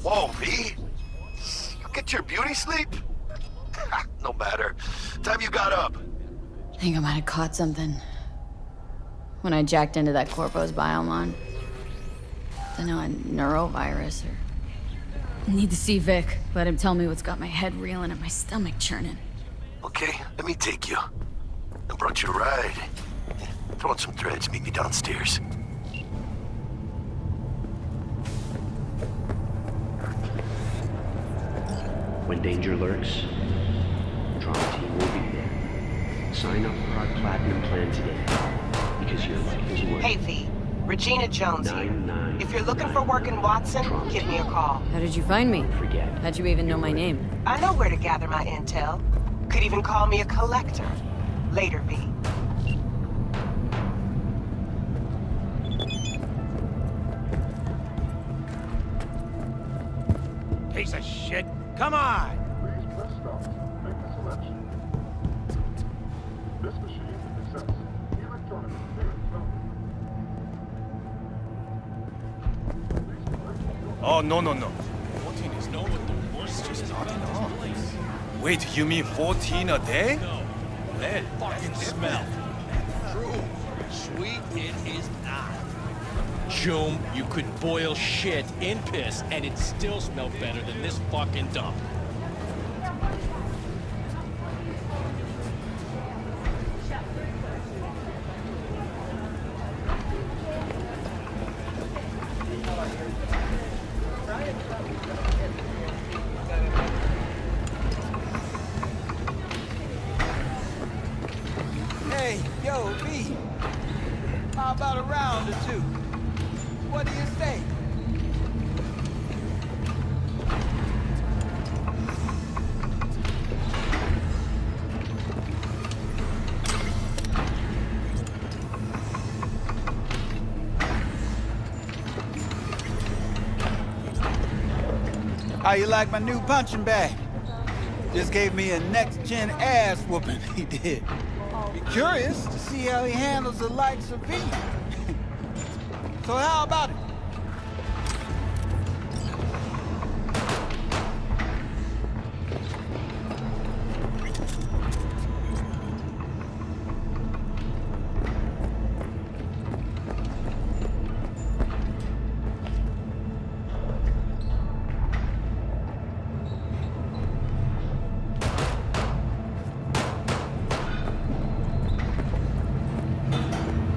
Whoa, V? You get your beauty sleep? No matter. Time you got up. I think I might have caught something. When I jacked into that Corpo's biomon. Don't know, a neurovirus or... Need to see Vic. Let him tell me what's got my head reeling and my stomach churning. Okay, let me take you. I brought you a ride. Throw on some threads, meet me downstairs. When danger lurks, Trauma Team will be there. Sign up for our Platinum plan today, because your life is worth it. Hey V, Regina Jones here. If you're looking for work in Watson, give me a call. How did you find me? Forget. How'd you even know my name? I know where to gather my intel. Could even call me a collector. Later, V. Piece of shit. Come on! Please press stop. Make the selection. This machine accepts electronic payment number. Oh, no. 14 is no, but the worst just not enough. Wait, you mean 14 a day? That fucking smell. True. Sweet, it is not. Joom, you could boil shit in piss and it still smell better than this fucking dump. Hey, yo, B. How about a round or two? What do you say? How you like my new punching bag? Just gave me a next-gen ass whooping, he did. Be curious to see how he handles the likes of V. So how about it?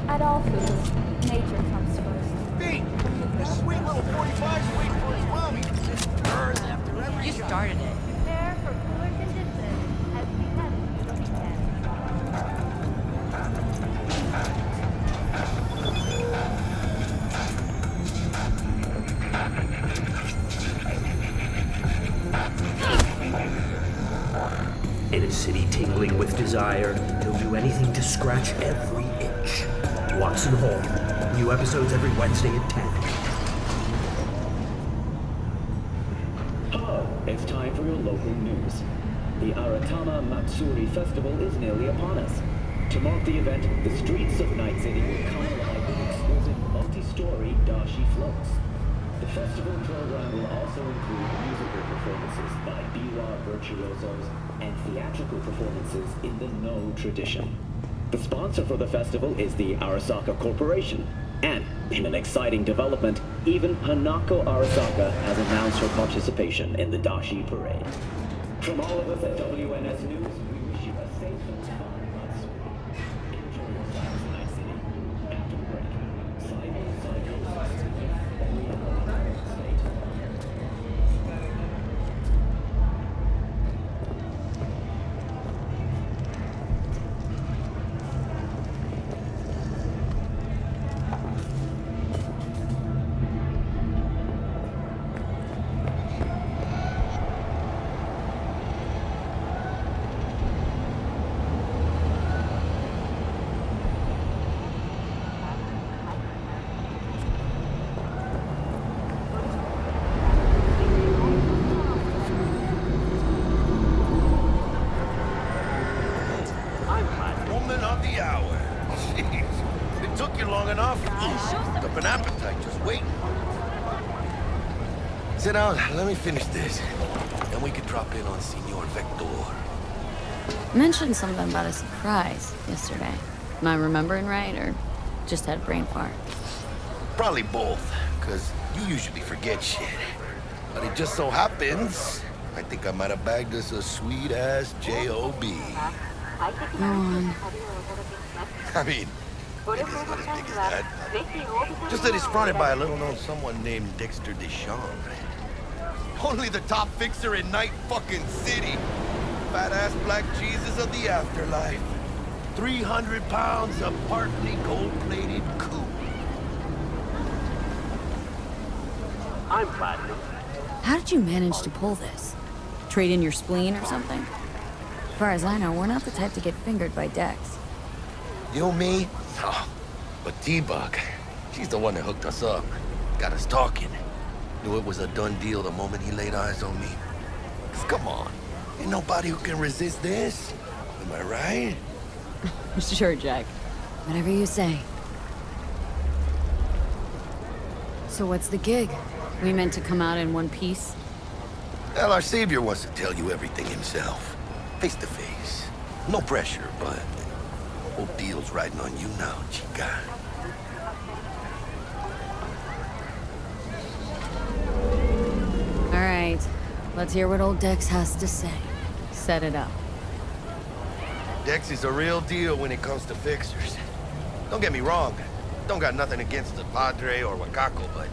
At all foods, nature comes first. V, this sweet little 45's waiting for his mommy. Just burns after every You started it. Prepare for cooler conditions as we head into the weekend. In a city tingling with desire, he'll do anything to scratch every itch. Watson Hall. New episodes every Wednesday at 10. Hello, it's time for your local news. The Aratama Matsuri Festival is nearly upon us. To mark the event, the streets of Night City will come alive with exquisite multi-story dashi floats. The festival program will also include musical performances by biwa virtuosos and theatrical performances in the No tradition. The sponsor for the festival is the Arasaka Corporation, and in an exciting development, even Hanako Arasaka has announced her participation in the Dashi Parade. From all of us at WNS News, we wish you a safe and fun Matsuri. Enjoy yourselves in Night City. After the break, Cyberpunk State. Woman of the hour. Jeez. It took you long enough. Up an appetite just waiting. Sit down, let me finish this. Then we could drop in on Senor Vector. You mentioned something about a surprise yesterday. Am I remembering right, or just had a brain fart? Probably both, because you usually forget shit. But it just so happens, I think I might have bagged us a sweet-ass J.O.B. Go on. I mean, maybe it's not as big as that. Just that it's fronted by a little-known someone named Dexter Deschamps. Only the top fixer in Night fucking City. Fat-ass black Jesus of the afterlife. 300 pounds of partly gold-plated coupe. I'm Platinum. How did you manage to pull this? Trade in your spleen or something? As far as I know, we're not the type to get fingered by Dex. You, me? Oh, but T-Bug, she's the one that hooked us up. Got us talking. Knew it was a done deal the moment he laid eyes on me. 'Cause come on, ain't nobody who can resist this. Am I right? Sure, Jack. Whatever you say. So what's the gig? We meant to come out in one piece? Well, our savior wants to tell you everything himself. Face to face. No pressure, but whole deal's riding on you now, chica. All right. Let's hear what old Dex has to say. Set it up. Dex is a real deal when it comes to fixers. Don't get me wrong. Don't got nothing against the Padre or Wakako, but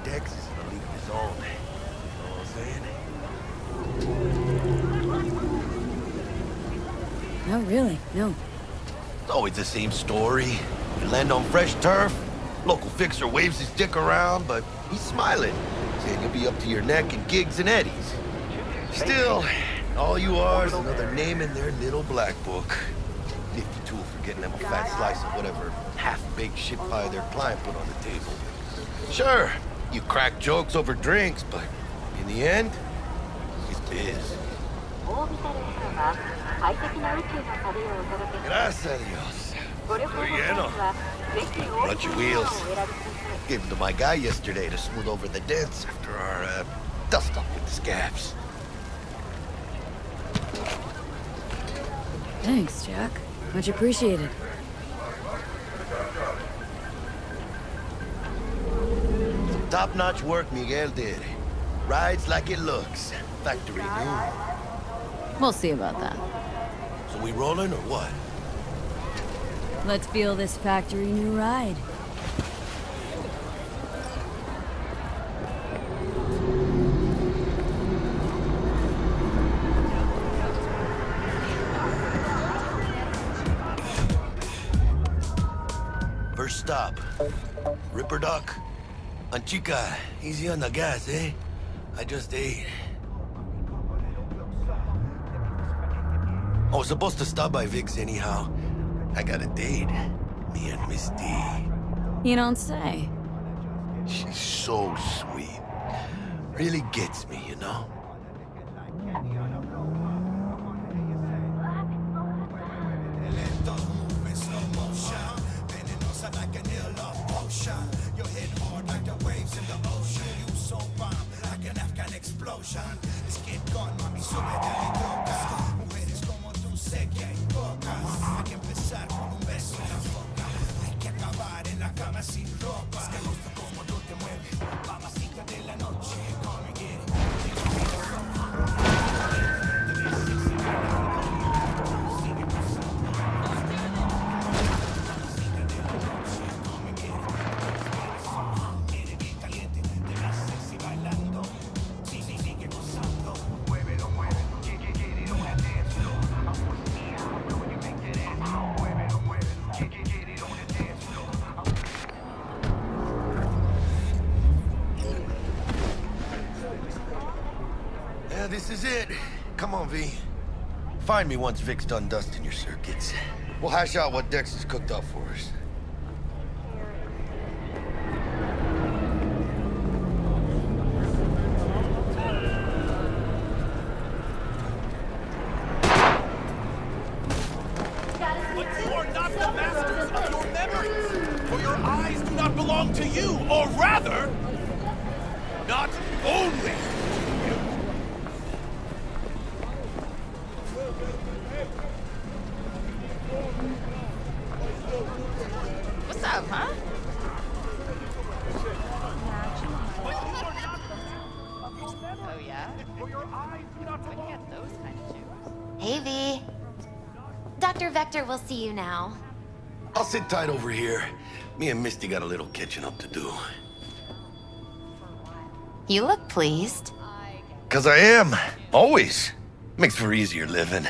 Dex is in a league of his own. You know what I'm saying? No, really, no. It's always the same story. You land on fresh turf, local fixer waves his dick around, but he's smiling, saying you'll be up to your neck in gigs and eddies. Still, all you are is another name in their little black book. Nifty tool for getting them a fat slice of whatever half-baked shit pie their client put on the table. Sure, you crack jokes over drinks, but in the end, it's biz. Gracias a Dios. Muy lleno. Run your wheels. Gave them to my guy yesterday to smooth over the dents after our dust-up with the scabs. Thanks, Jack. Much appreciated. Some top-notch work Miguel did. Rides like it looks. Factory new. We'll see about that. So we rolling or what? Let's feel this factory new ride. First stop. Ripper Duck. And chica, easy on the gas, eh? I just ate. I was supposed to stop by Vic's anyhow. I got a date. Me and Miss D. You don't say. She's so sweet. Really gets me, you know? Yeah, this is it. Come on, V. Find me once Vic's done dusting your circuits. We'll hash out what Dex has cooked up for us. But you are not the masters of your memories, for your eyes do not belong to you, or rather, Not only. What's up, huh? Oh, yeah? When you get those kind of shoes. Hey, V. Dr. Vector will see you now. I'll sit tight over here. Me and Misty got a little catching up to do. You look pleased. 'Cause I am. Always. Makes for easier living.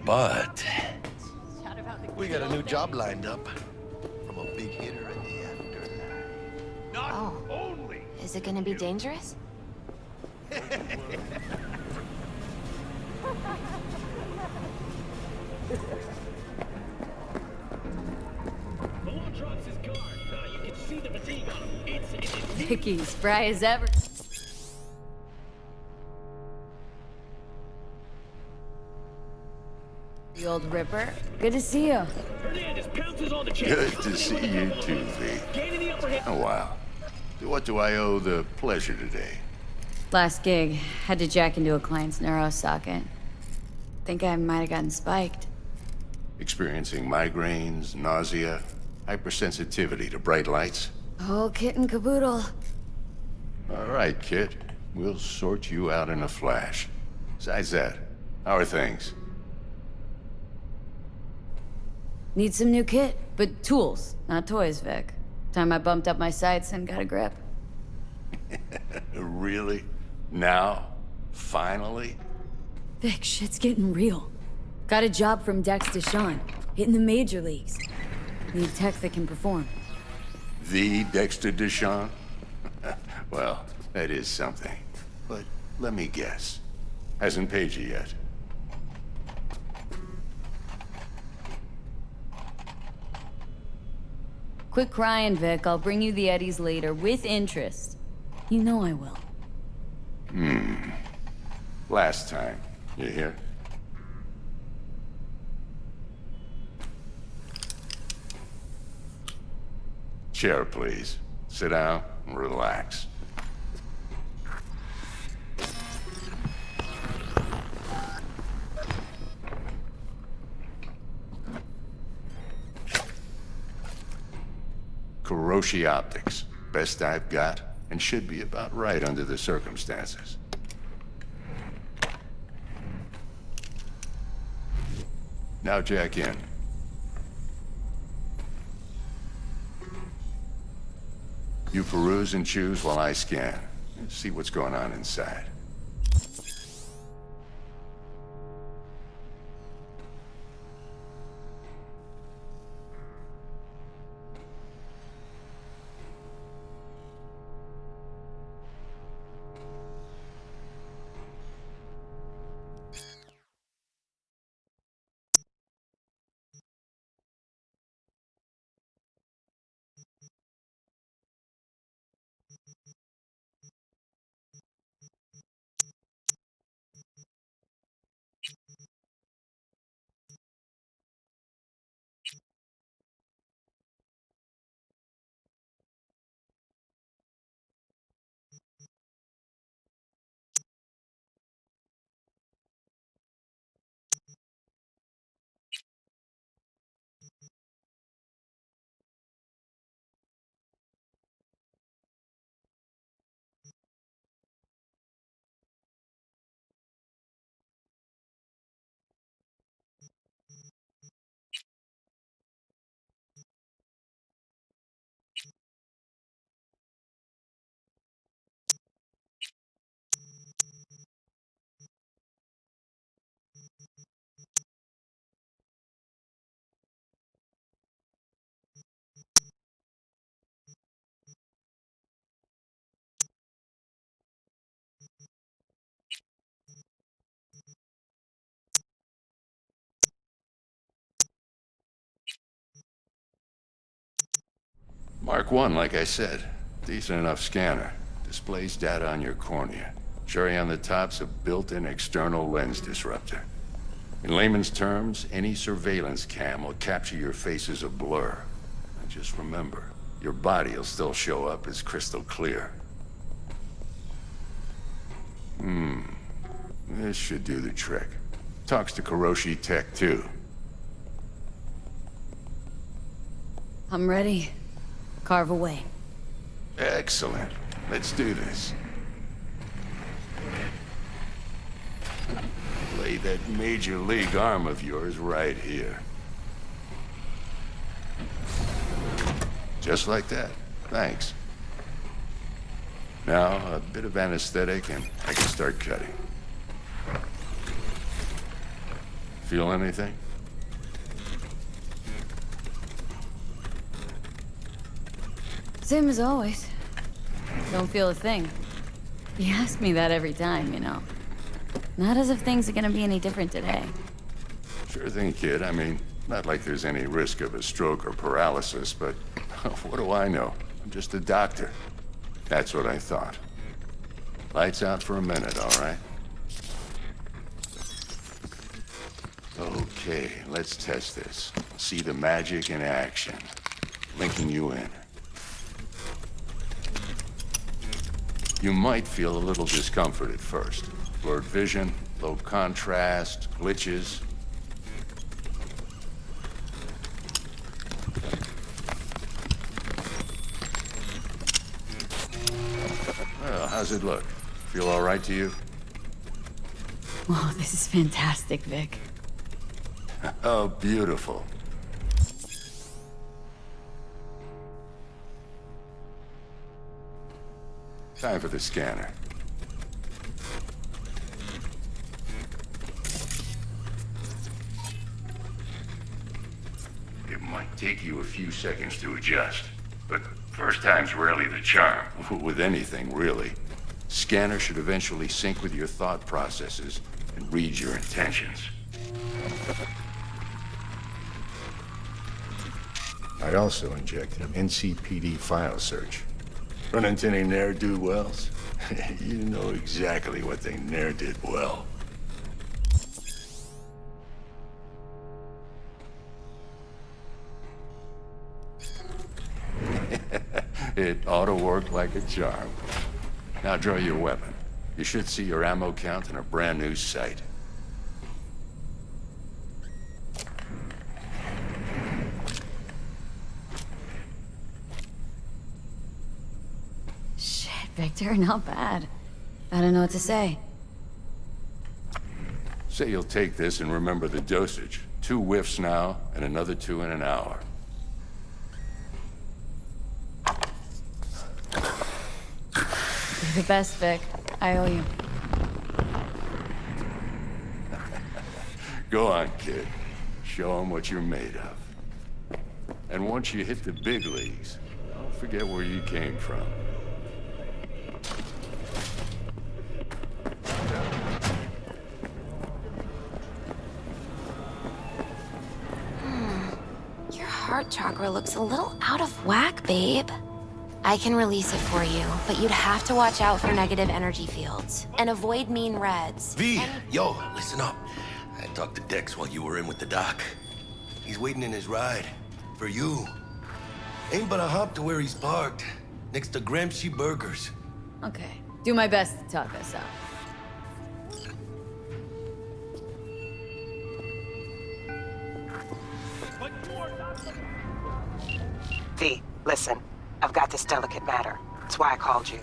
But we got a new job lined up from a big hitter at the afterlife. Not Oh. only. Is it gonna be dangerous? Vicky, spry as ever. The old Ripper. Good to see you. Good to see you too, V. Oh, wow. To what do I owe the pleasure today? Last gig. Had to jack into a client's neuro socket. Think I might have gotten spiked. Experiencing migraines, nausea, hypersensitivity to bright lights? Oh, kit and caboodle. All right, kid. We'll sort you out in a flash. Besides that, how are things? Need some new kit, but tools, not toys, Vic. Time I bumped up my sights and got a grip. Really? Now? Finally? Vic, shit's getting real. Got a job from Dex to Sean, hitting the major leagues. Need tech that can perform. The Dexter Deshawn? Well, that is something. But let me guess. Hasn't paid you yet. Quit crying, Vic. I'll bring you the Eddies later, with interest. You know I will. Last time. You hear? Chair, please. Sit down and relax. Kuroshi Optics. Best I've got, and should be about right under the circumstances. Now jack in. You peruse and choose while I scan. See what's going on inside. Mark 1, like I said. Decent enough scanner. Displays data on your cornea. Cherry on the top's a built-in external lens disruptor. In layman's terms, any surveillance cam will capture your face as a blur. And just remember, your body will still show up as crystal clear. This should do the trick. Talks to Kuroshi Tech, too. I'm ready. Carve away. Excellent. Let's do this. Lay that Major League arm of yours right here. Just like that. Thanks. Now, a bit of anesthetic and I can start cutting. Feel anything? Same as always. Don't feel a thing. You ask me that every time, you know. Not as if things are gonna be any different today. Sure thing, kid. I mean, not like there's any risk of a stroke or paralysis, but what do I know? I'm just a doctor. That's what I thought. Lights out for a minute, all right? Okay, let's test this. See the magic in action. Linking you in. You might feel a little discomfort at first. Blurred vision, low contrast, glitches. Well, how's it look? Feel all right to you? Whoa, this is fantastic, Vic. Oh, beautiful. Time for the scanner. It might take you a few seconds to adjust, but first time's rarely the charm. With anything, really. Scanner should eventually sync with your thought processes and read your intentions. I also injected an NCPD file search. Run into any ne'er-do-wells? You know exactly what they ne'er did well. It ought to work like a charm. Now draw your weapon. You should see your ammo count in a brand new sight. Victor, not bad. I don't know what to say. Say you'll take this and remember the dosage. 2 whiffs now, and another 2 in an hour. You're the best, Vic. I owe you. Go on, kid. Show 'em what you're made of. And once you hit the big leagues, don't forget where you came from. Your heart chakra looks a little out of whack, babe. I can release it for you, but you'd have to watch out for negative energy fields and avoid mean reds. V, yo, listen up. I talked to Dex while you were in with the doc. He's waiting in his ride. For you. Ain't but a hop to where he's parked. Next to Gramsci Burgers. Okay. Do my best to talk us out. V, listen. I've got this delicate matter. That's why I called you.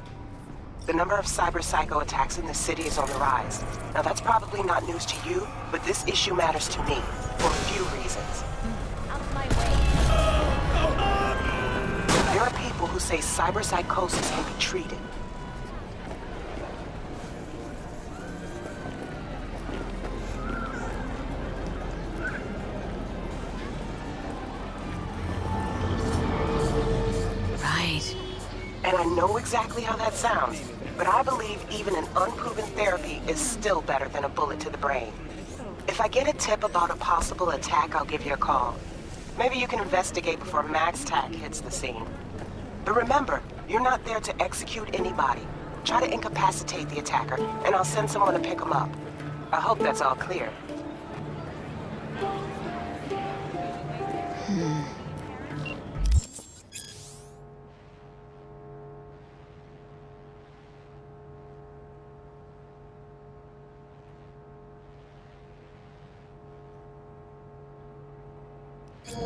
The number of cyber-psycho attacks in the city is on the rise. Now, that's probably not news to you, but this issue matters to me for a few reasons. Out of my way. There are people who say cyberpsychosis can be treated. And I know exactly how that sounds, but I believe even an unproven therapy is still better than a bullet to the brain. If I get a tip about a possible attack, I'll give you a call. Maybe you can investigate before Max Tac hits the scene. But remember, you're not there to execute anybody. Try to incapacitate the attacker, and I'll send someone to pick him up. I hope that's all clear. Save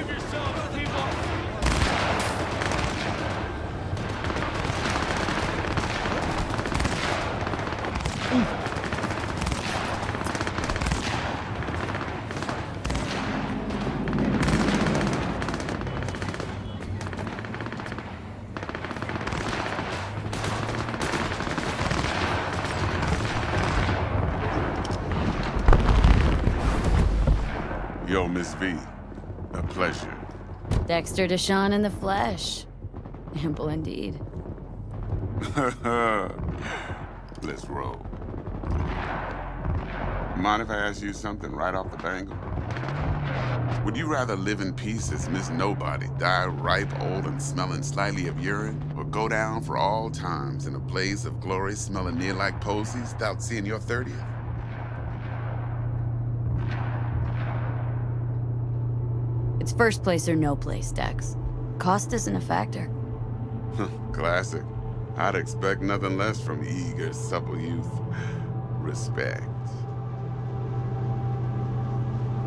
yourself, people! Yo, Miss V. A pleasure. Dexter Deshawn in the flesh. Ample indeed. Let's roll. Mind if I ask you something right off the bangle? Would you rather live in peace as Miss Nobody, die ripe, old, and smelling slightly of urine, or go down for all times in a blaze of glory smelling near like posies without seeing your 30th? It's first place or no place, Dex. Cost isn't a factor. Classic. I'd expect nothing less from eager, supple youth. Respect.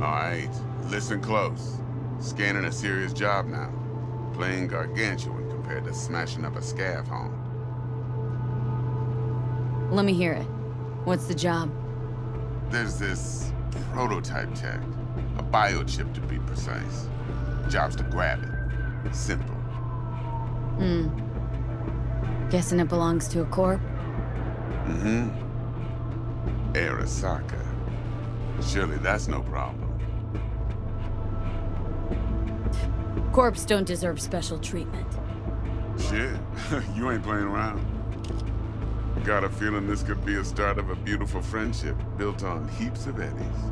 All right, listen close. Scanning a serious job now. Playing gargantuan compared to smashing up a scav home. Let me hear it. What's the job? There's this prototype tech. A biochip to be precise. Job's to grab it. Simple. Guessing it belongs to a corp? Mm-hmm. Arasaka. Surely that's no problem. Corps don't deserve special treatment. Shit, you ain't playing around. Got a feeling this could be a start of a beautiful friendship built on heaps of eddies.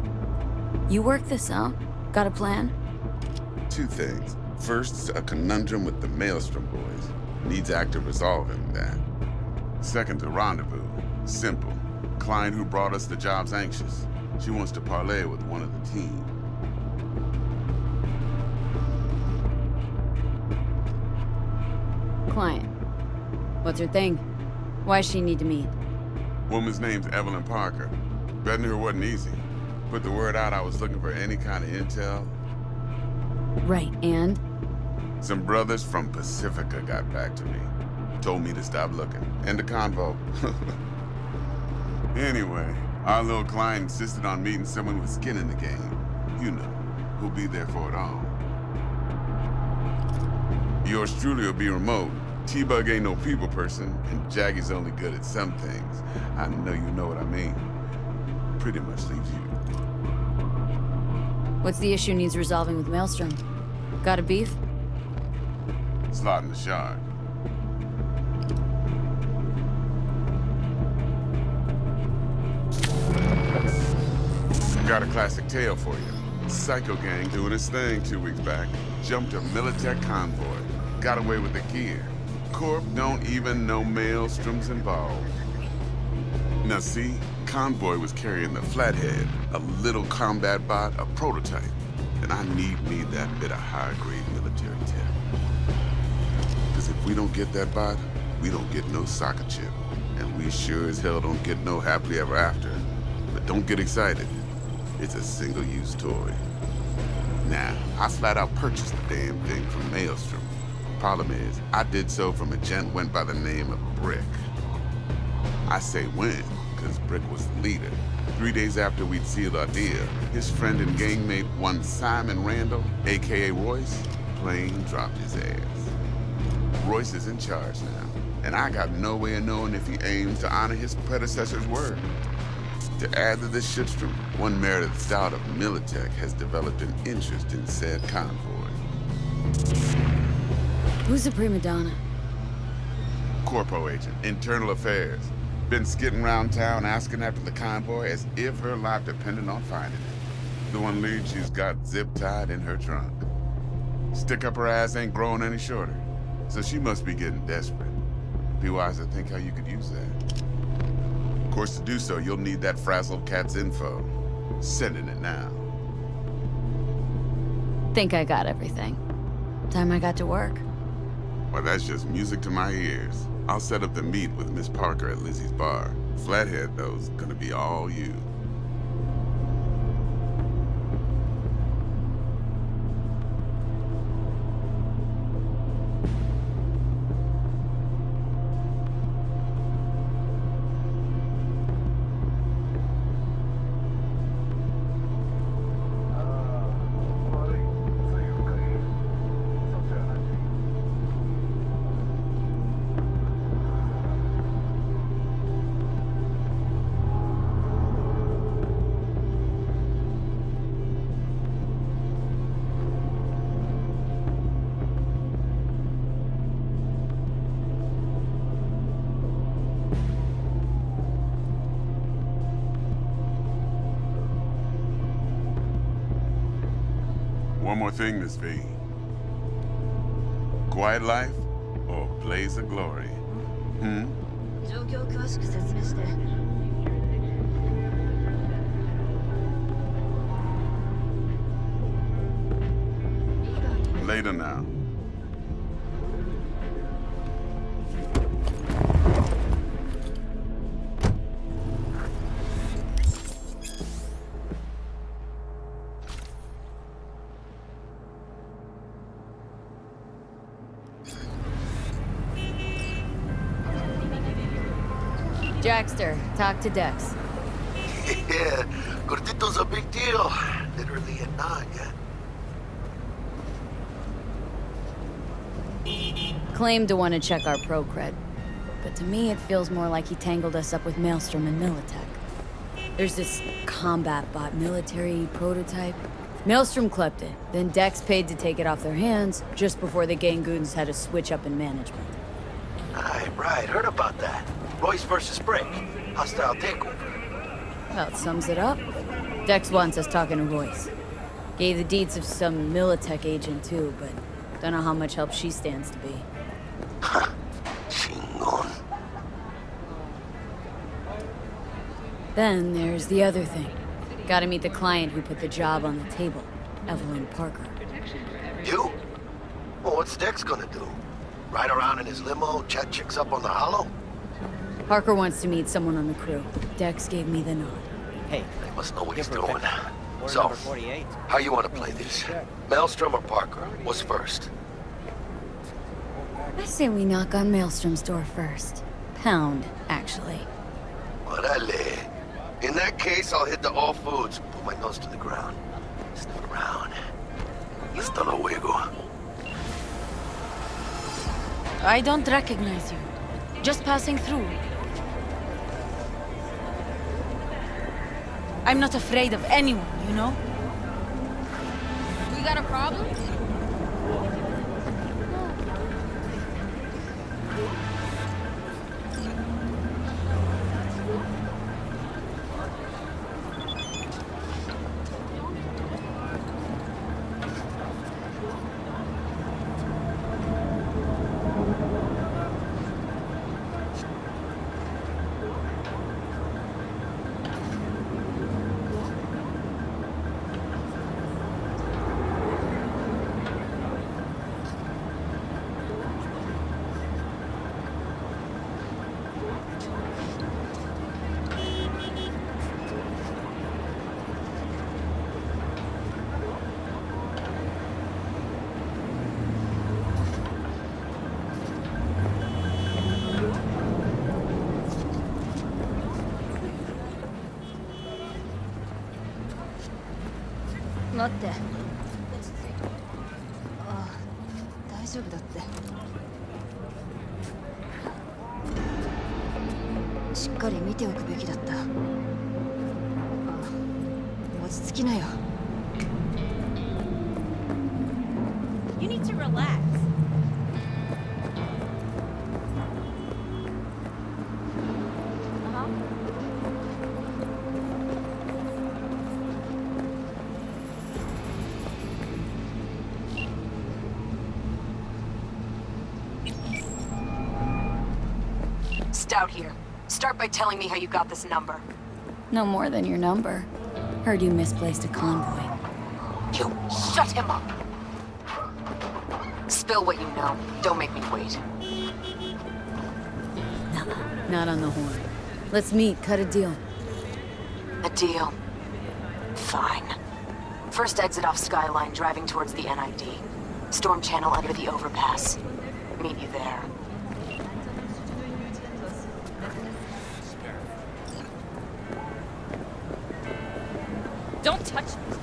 You work this out? Got a plan? Two things. First, a conundrum with the Maelstrom boys. Needs active resolving that. Second, a rendezvous. Simple. Client who brought us the job's anxious. She wants to parlay with one of the team. Client. What's her thing? Why she need to meet? Woman's name's Evelyn Parker. Betting her wasn't easy. Put the word out I was looking for any kind of intel. Right, and? Some brothers from Pacifica got back to me. Told me to stop looking. End of convo. Anyway, our little client insisted on meeting someone with skin in the game. You know, who'll be there for it all. Yours truly will be remote. T-Bug ain't no people person, and Jaggy's only good at some things. I know you know what I mean. Pretty much leaves you. What's the issue needs resolving with Maelstrom? Got a beef? Slotting the shard. Got a classic tale for you. Psycho gang doing its thing 2 weeks back. Jumped a Militech convoy. Got away with the gear. Corp don't even know Maelstrom's involved. Now see, convoy was carrying the Flathead, a little combat bot, a prototype. And I need that bit of high-grade military tech. Because if we don't get that bot, we don't get no soccer chip. And we sure as hell don't get no happily ever after. But don't get excited. It's a single-use toy. Now, I flat out purchased the damn thing from Maelstrom. Problem is, I did so from a gent went by the name of Brick. I say when, because Brick was the leader. 3 days after we'd sealed our deal, his friend and gangmate, one Simon Randall, aka Royce, plain dropped his ass. Royce is in charge now, and I got no way of knowing if he aims to honor his predecessor's word. To add to this shitstorm, one Meredith Stout of Militech has developed an interest in said convoy. Who's the prima donna? Corpo agent, internal affairs. Been skidding around town asking after the convoy as if her life depended on finding it. The one lead she's got zip-tied in her trunk. Stick up her ass ain't growing any shorter, so she must be getting desperate. Be wise to think how you could use that. Of course, to do so, you'll need that frazzled cat's info. Sending it now. Think I got everything. Time I got to work. Well, that's just music to my ears. I'll set up the meet with Miss Parker at Lizzie's bar. Flathead, though's gonna be all you. One more thing, Miss V. Quiet life or blaze of glory? Hmm? 状況を詳しく説明して。 Later now. Jackster, talk to Dex. Yeah, Gordito's a big deal. Literally a nanya. Claimed to want to check our pro cred, but to me it feels more like he tangled us up with Maelstrom and Militech. There's this combat bot military prototype. Maelstrom clept it, then Dex paid to take it off their hands just before the Gangoons had a switch up in management. Right, heard about that. Royce versus Brick. Hostile takeover. Well, it sums it up. Dex wants us talking to Royce. Gave the deeds of some Militech agent too, but don't know how much help she stands to be. Chingon. Then there's the other thing. Gotta meet the client who put the job on the table, Evelyn Parker. You? Well, what's Dex gonna do? Ride around in his limo, chat chicks up on the hollow? Parker wants to meet someone on the crew. Dex gave me the nod. Hey, he must know what he's doing. So, how you want to play this? Maelstrom or Parker? What's first? I say we knock on Maelstrom's door first. Pound, actually. Orale. In that case, I'll hit the all foods. Put my nose to the ground. Sniff around. Hasta luego. I don't recognize you. Just passing through. I'm not afraid of anyone, you know? We got a problem?待って。ああ、大丈夫だって。しっかり見ておくべきだった。ああ、落ち着きなよ。You need to relax. Stout here. Start by telling me how you got this number. No more than your number. Heard you misplaced a convoy. You shut him up. Spill what you know. Don't make me wait. Not on the horn. Let's meet, cut a deal. A deal. Fine. First exit off Skyline, driving towards the NID. Storm channel under the overpass. Meet you there. Don't touch me.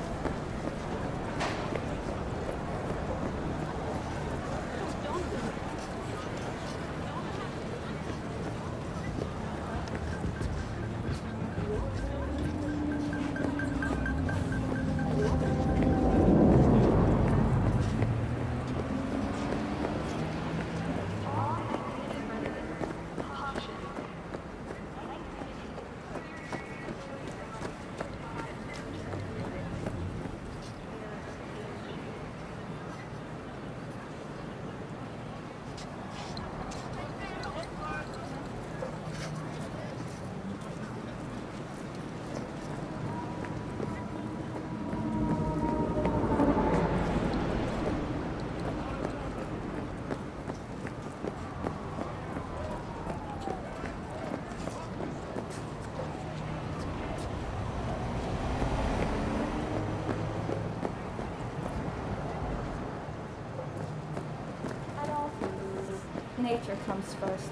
Nature comes first.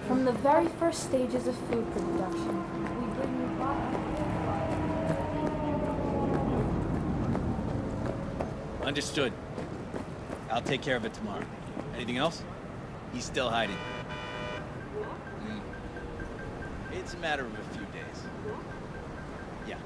From the very first stages of food production, we bring you Understood. I'll take care of it tomorrow. Anything else? He's still hiding. It's a matter of a few days. Yeah.